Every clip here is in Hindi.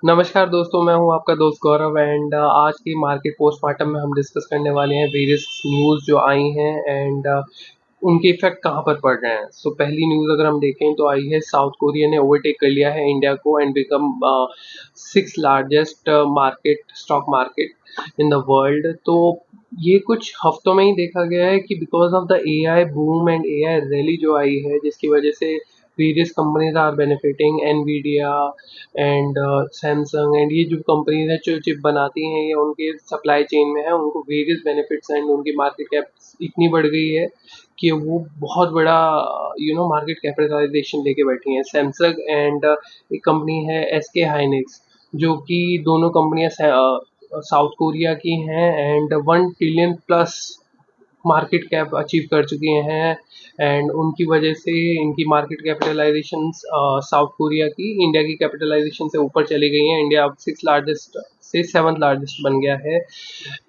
नमस्कार दोस्तों, मैं हूं आपका दोस्त गौरव एंड आज की मार्केट पोस्टमार्टम में हम डिस्कस करने वाले हैं वेरियस न्यूज़ जो आई हैं एंड उनके इफेक्ट कहाँ पर पड़ रहे हैं। सो पहली न्यूज़ अगर हम देखें तो आई है साउथ कोरिया ने ओवरटेक कर लिया है इंडिया को and become six largest market stock market in the world. तो ये कुछ हफ्तों में ही देखा गया है कि because of the AI boom and AI rally जो आई है, जिसकी वजह से various companies are benefiting Nvidia and Samsung and ये जो कंपनीज हैं जो चिप बनाती हैं या उनके सप्लाई चेन में है, उनको वेरियस बेनिफिट्स एंड उनकी मार्केट कैप इतनी बढ़ गई है कि वो बहुत बड़ा मार्केट कैपिटलाइजेशन लेके बैठी हैं। सैमसंग एंड एक कंपनी है एसके हाइनिक्स, जो कि दोनों कंपनियां साउथ कोरिया की हैं and 1 trillion plus market cap achieve कर चुकी हैं एंड उनकी वजह से इनकी मार्केट कैपिटलाइजेशन साउथ कोरिया की इंडिया की कैपिटलाइजेशन से ऊपर चली गई है। इंडिया अब सिक्स लार्जेस्ट से सेवंथ लार्जेस्ट बन गया है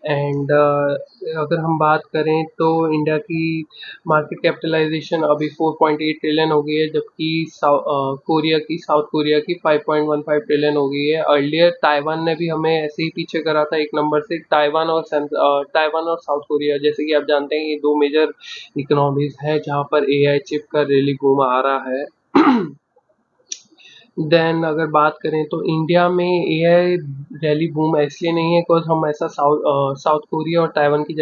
एंड अगर हम बात करें तो इंडिया की मार्केट कैपिटलाइजेशन अभी 4.8 ट्रिलियन हो गई है, जबकि साउथ कोरिया की 5.15 ट्रिलियन हो गई है। अर्लियर ताइवान ने भी हमें ऐसे ही पीछे करा था एक नंबर से। ताइवान और साउथ कोरिया, जैसे कि आप जानते हैं, ये दो मेजर इकोनॉमीज हैं जहाँ पर एआई चिप का रियली बूम आ रहा है। देन अगर बात करें तो इंडिया में एआई रैली बूम इसलिए नहीं है बिकॉज हम ऐसा साउथ कोरिया और ताइवान की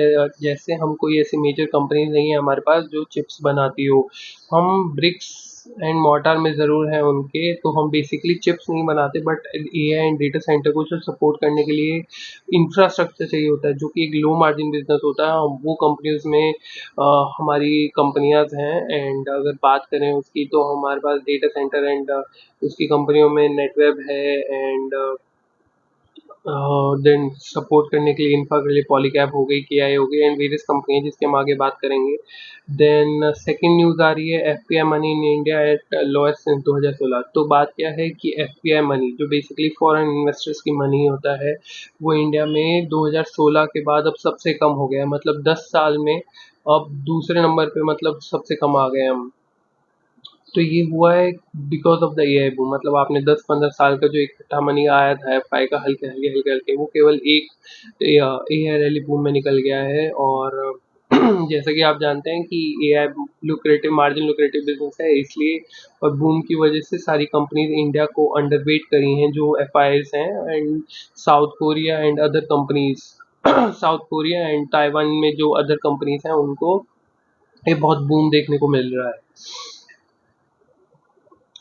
जैसे हम कोई ऐसी मेजर कंपनी नहीं है हमारे पास जो चिप्स बनाती हो। हम ब्रिक्स एंड मोर्टार में ज़रूर हैं उनके, तो हम बेसिकली चिप्स नहीं बनाते, but AI and data centre को जो सपोर्ट करने के लिए इंफ्रास्ट्रक्चर चाहिए होता है, जो कि एक लो मार्जिन बिजनेस होता है। वो कंपनीज में हमारी कंपनियां हैं एंड अगर बात करें उसकी तो हमारे पास डेटा सेंटर एंड उसकी कंपनियों में नेटवेब है एंड देन सपोर्ट करने के लिए इंफ्रा के लिए पॉलीकैब हो गई, केआई हो गई एंड वेरियस कंपनी है जिसके हम आगे बात करेंगे। देन सेकंड न्यूज़ आ रही है FPI money in India at lowest since 2016। तो बात क्या है कि एफपीआई मनी जो बेसिकली फॉरेन इन्वेस्टर्स की मनी होता है, वो इंडिया में 2016 के बाद अब सबसे कम हो गया है। मतलब 10 साल में अब दूसरे नंबर पे, मतलब सबसे कम आ गए हम। तो ये हुआ है because of the AI boom. मतलब आपने 10-15 साल का जो इकट्ठा मनी आया था एफआई का, हल्के हल्के हल्के हल्के, वो केवल एक एआई रैली बूम में निकल गया है। और जैसा कि आप जानते हैं कि AI lucrative margin lucrative business है, इसलिए और बूम की वजह से सारी कंपनीज इंडिया को अंडरवेट करी हैं जो एफआईज हैं and South Korea and other companies south Korea and Taiwan में जो अदर कंपनीज हैं उनको ये बहुत बूम देखने को मिल रहा है।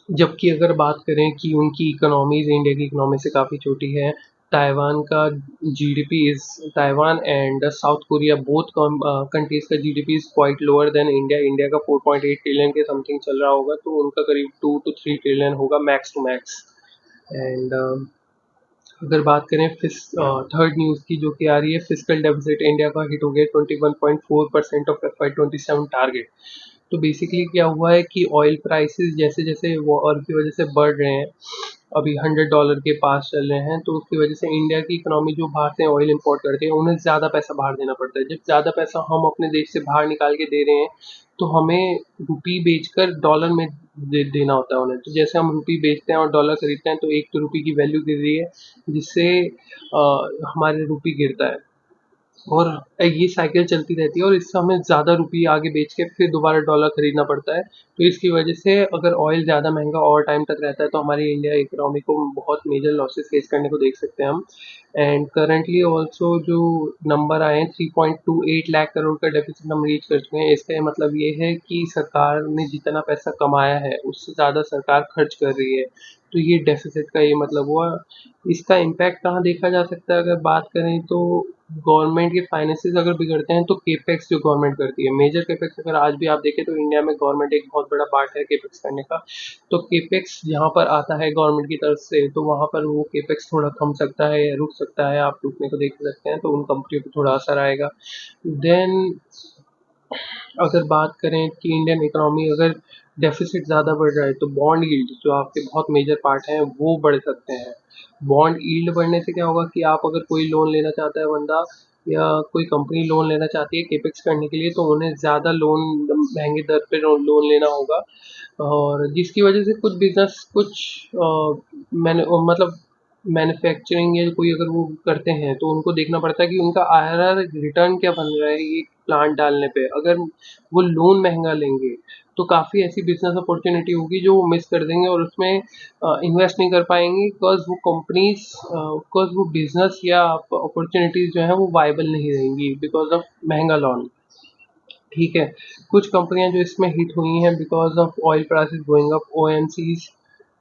जबकि अगर बात करें कि उनकी इकोनॉमीज इंडिया की इकोनॉमी से काफ़ी छोटी है। ताइवान का GDP is Taiwan and South Korea both countries का GDP is quite lower than India. India का 4.8 ट्रिलियन के समथिंग चल रहा होगा, तो उनका करीब 2 to 3 ट्रिलियन होगा मैक्स टू मैक्स। एंड अगर बात करें थर्ड न्यूज़ की जो कि आ रही है, फिजिकल डेफिसिट इंडिया का हिट हो गया 21.4% ऑफ FY27 टारगेट। तो बेसिकली क्या हुआ है कि ऑयल प्राइसेस जैसे जैसे वॉर की वजह से बढ़ रहे हैं, अभी $100 के पास चल रहे हैं, तो उसकी वजह से इंडिया की इकोनॉमी जो बाहर से ऑयल इंपोर्ट करते हैं उन्हें ज़्यादा पैसा बाहर देना पड़ता है। जब ज़्यादा पैसा हम अपने देश से बाहर निकाल के दे रहे हैं, तो हमें रुपी बेचकर डॉलर में देना होता है उन्हें। तो जैसे हम रुपी बेचते हैं और डॉलर खरीदते हैं, तो एक तो रुपी की वैल्यू गिर रही है, जिससे हमारे रुपी गिरता है और ये साइकिल चलती रहती है और इससे हमें ज़्यादा रुपये आगे बेच के फिर दोबारा डॉलर खरीदना पड़ता है। तो इसकी वजह से अगर ऑयल ज़्यादा महंगा और टाइम तक रहता है तो हमारी इंडिया इकोनॉमी को बहुत मेजर लॉसेस फेस करने को देख सकते हैं हम। एंड करंटली ऑल्सो जो नंबर आए हैं, 3.28 लाख करोड़ का डेफिसिट हम रीच कर चुके हैं। इसका मतलब ये है कि सरकार ने जितना पैसा कमाया है उससे ज़्यादा सरकार खर्च कर रही है। तो ये डेफिसिट का ये मतलब हुआ। इसका इम्पैक्ट कहाँ देखा जा सकता है, अगर बात करें तो गवर्नमेंट के फाइनेंसेस अगर बिगड़ते हैं तो केपेक्स जो गवर्नमेंट करती है, मेजर केपेक्स अगर आज भी आप देखें तो इंडिया में गवर्नमेंट एक बहुत बड़ा पार्ट है केपेक्स करने का। तो केपेक्स जहाँ पर आता है गवर्नमेंट की तरफ से, तो वहाँ पर वो केपेक्स थोड़ा कम सकता है या रुक सकता है, आप रुकने को देख सकते हैं, तो उन कंपनियों पर थोड़ा असर आएगा। देन अगर बात करें कि इंडियन इकोनॉमी अगर डेफिसिट ज़्यादा बढ़ रहा है तो बॉन्ड यील्ड जो आपके बहुत मेजर पार्ट हैं वो बढ़ सकते हैं। बॉन्ड यील्ड बढ़ने से क्या होगा कि आप अगर कोई लोन लेना चाहता है बंदा या कोई कंपनी लोन लेना चाहती है केपेक्स करने के लिए, तो उन्हें ज़्यादा लोन महंगे दर पे लोन लेना होगा और जिसकी वजह से कुछ बिजनेस कुछ मैंने मतलब मैन्युफैक्चरिंग या कोई अगर वो करते हैं तो उनको देखना पड़ता है कि उनका आईआरआर रिटर्न क्या बन रहा है ये प्लांट डालने पे। अगर वो लोन महंगा लेंगे तो काफ़ी ऐसी बिजनेस अपॉर्चुनिटी होगी जो वो मिस कर देंगे और उसमें इन्वेस्ट नहीं कर पाएंगे, बिकॉज वो कंपनीज, बिकॉज वो बिजनेस या अपॉर्चुनिटीज जो है वो वाइबल नहीं रहेंगी बिकॉज ऑफ महंगा लोन। ठीक है, कुछ कंपनियां जो इसमें हिट हुई हैं because of oil prices going up, OMCs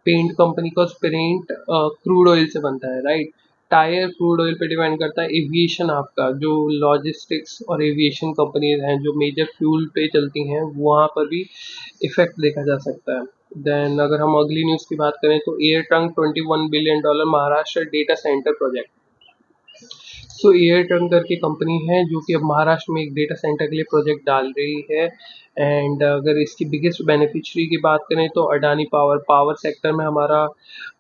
paint company का पेंट क्रूड ऑयल से बनता है, राइट। टायर क्रूड ऑयल पे डिपेंड करता है। एविएशन आपका जो लॉजिस्टिक्स और एविएशन कंपनीज हैं जो मेजर फ्यूल पे चलती हैं वहाँ पर भी इफेक्ट देखा जा सकता है। देन अगर हम अगली न्यूज़ की बात करें तो air trunk $21 billion Maharashtra data centre project. सो एयर टर्न करके कंपनी है जो कि अब महाराष्ट्र में एक डेटा सेंटर के लिए प्रोजेक्ट डाल रही है। एंड अगर इसकी बिगेस्ट बेनिफिशियरी की बात करें तो अडानी पावर, पावर सेक्टर में हमारा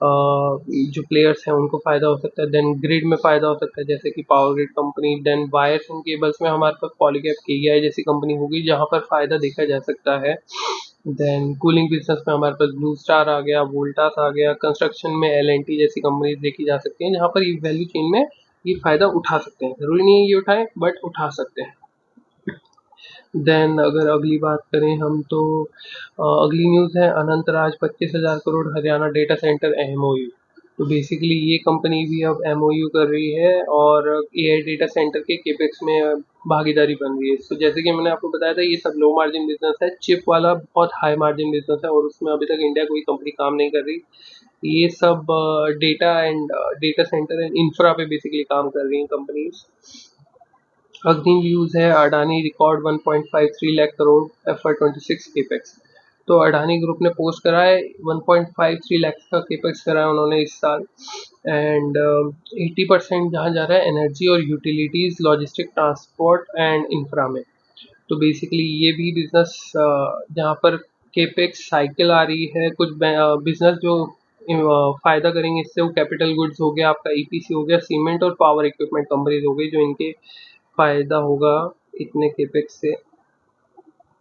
जो प्लेयर्स हैं उनको फ़ायदा हो सकता है। देन ग्रिड में फ़ायदा हो सकता है जैसे कि power grid company. Then wires and cables में हमारे पास पॉलीकैब केईआई जैसी कंपनी होगी जहाँ पर फ़ायदा देखा जा सकता है। देन कूलिंग बिजनेस में हमारे पास ब्लू स्टार आ गया, वोल्टास आ गया। कंस्ट्रक्शन में एल जैसी कंपनीज देखी जा सकती हैं जहाँ पर ये वैल्यू चेन में ये फ़ायदा उठा सकते हैं। ज़रूरी नहीं है ये उठाएं बट उठा सकते हैं। देन अगर अगली बात करें हम तो अगली न्यूज़ है Anantraj 25,000 crore Haryana data centre MOU. तो बेसिकली ये कंपनी भी अब एमओयू कर रही है और एआई डेटा सेंटर के केपेक्स में भागीदारी बन रही है। तो जैसे कि मैंने आपको बताया था ये सब लो मार्जिन बिजनेस है, चिप वाला बहुत हाई मार्जिन बिजनेस है और उसमें अभी तक इंडिया कोई कंपनी काम नहीं कर रही। ये सब data and data centre and infra पे बेसिकली काम कर रही हैं कंपनीज। अग्नि न्यूज़ है Adani record 1.53 lakh crore FY26 capex. तो अडानी ग्रुप ने पोस्ट करा है 1.53 लाख का केपेक्स करा है उन्होंने इस साल। एंड 80% जहाँ जा रहा है एनर्जी और utilities, logistic, transport and infra में। तो बेसिकली ये भी बिजनेस जहाँ पर केपेक्स साइकिल आ रही है, कुछ बिजनेस जो फायदा करेंगे इससे वो कैपिटल गुड्स हो गया, आपका ईपीसी हो गया, सीमेंट और पावर इक्विपमेंट कंपनीज हो गई जो इनके फायदा होगा इतने केपेक्स से।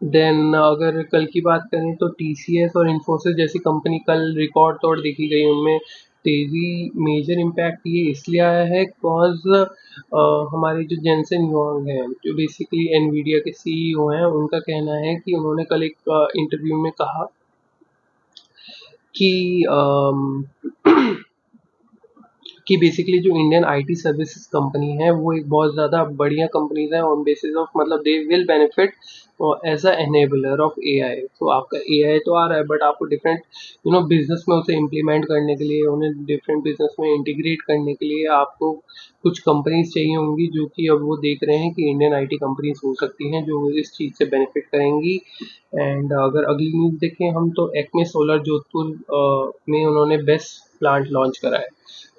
देन अगर कल की बात करें तो टीसीएस और इन्फोसिस जैसी कंपनी कल रिकॉर्ड तोड़ देखी गई, उनमें तेजी मेजर इम्पैक्ट ये इसलिए आया है बिकॉज हमारे जो जेनसेन युआंग हैं जो बेसिकली एनवीडिया के सीईओ हैं, उनका कहना है कि उन्होंने कल एक इंटरव्यू में कहा कि कि बेसिकली जो इंडियन आईटी सर्विसेज कंपनी है वो एक बहुत ज़्यादा बढ़िया कंपनीज है ऑन बेसिस ऑफ, मतलब they will benefit as a enabler of AI. तो आपका एआई तो आ रहा है बट आपको डिफरेंट बिजनेस में उसे इम्प्लीमेंट करने के लिए, उन्हें डिफरेंट बिजनेस में इंटीग्रेट करने के लिए आपको कुछ कंपनीज चाहिए होंगी जो कि अब वो देख रहे हैं कि इंडियन आईटी कंपनीज हो सकती हैं जो इस चीज़ से बेनिफिट करेंगी। एंड अगर अगली न्यूज़ देखें हम तो एक्मे सोलर जोधपुर में उन्होंने बेस्ट प्लांट लॉन्च करा है।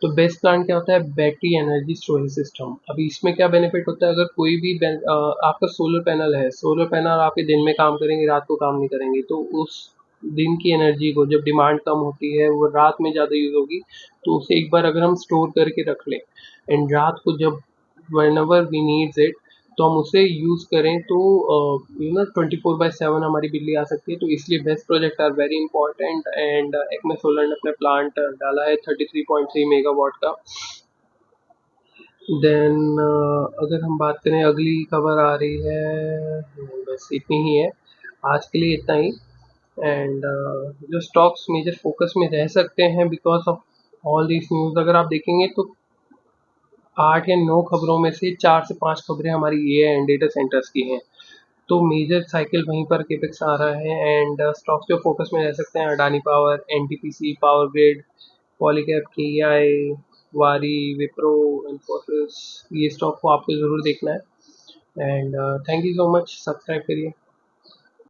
तो बेस्ट प्लांट क्या होता है? Battery energy storage system. अभी इसमें क्या बेनिफिट होता है, अगर कोई भी आपका सोलर पैनल है, सोलर पैनल आपके दिन में काम करेंगे रात को काम नहीं करेंगे, तो उस दिन की एनर्जी को जब डिमांड कम होती है वो रात में ज़्यादा यूज़ होगी, तो उसे एक बार अगर हम स्टोर करके रख लें एंड रात को जब whenever we needs it तो हम उसे यूज़ करें तो 24/7 हमारी बिजली आ सकती है। तो इसलिए best project are very important and Acme solar ने अपने प्लांट डाला है 33.3 मेगावाट का। देन अगर हम बात करें अगली खबर आ रही है, बस इतनी ही है आज के लिए, इतना ही। एंड जो स्टॉक्स मेजर फोकस में रह सकते हैं because of all this news, अगर आप देखेंगे तो 8 या 9 खबरों में से 4 से 5 खबरें हमारी एआई एंड डेटा सेंटर्स की हैं। तो मेजर साइकिल वहीं पर केपेक्स आ रहा है एंड स्टॉक्स जो फोकस में रह सकते हैं Adani power, NTPC, power grid, Polycab, KEI, वारी, विप्रो, इन्फोसिस। ये स्टॉक को आपको ज़रूर देखना है। And thank you so much, subscribe करिए।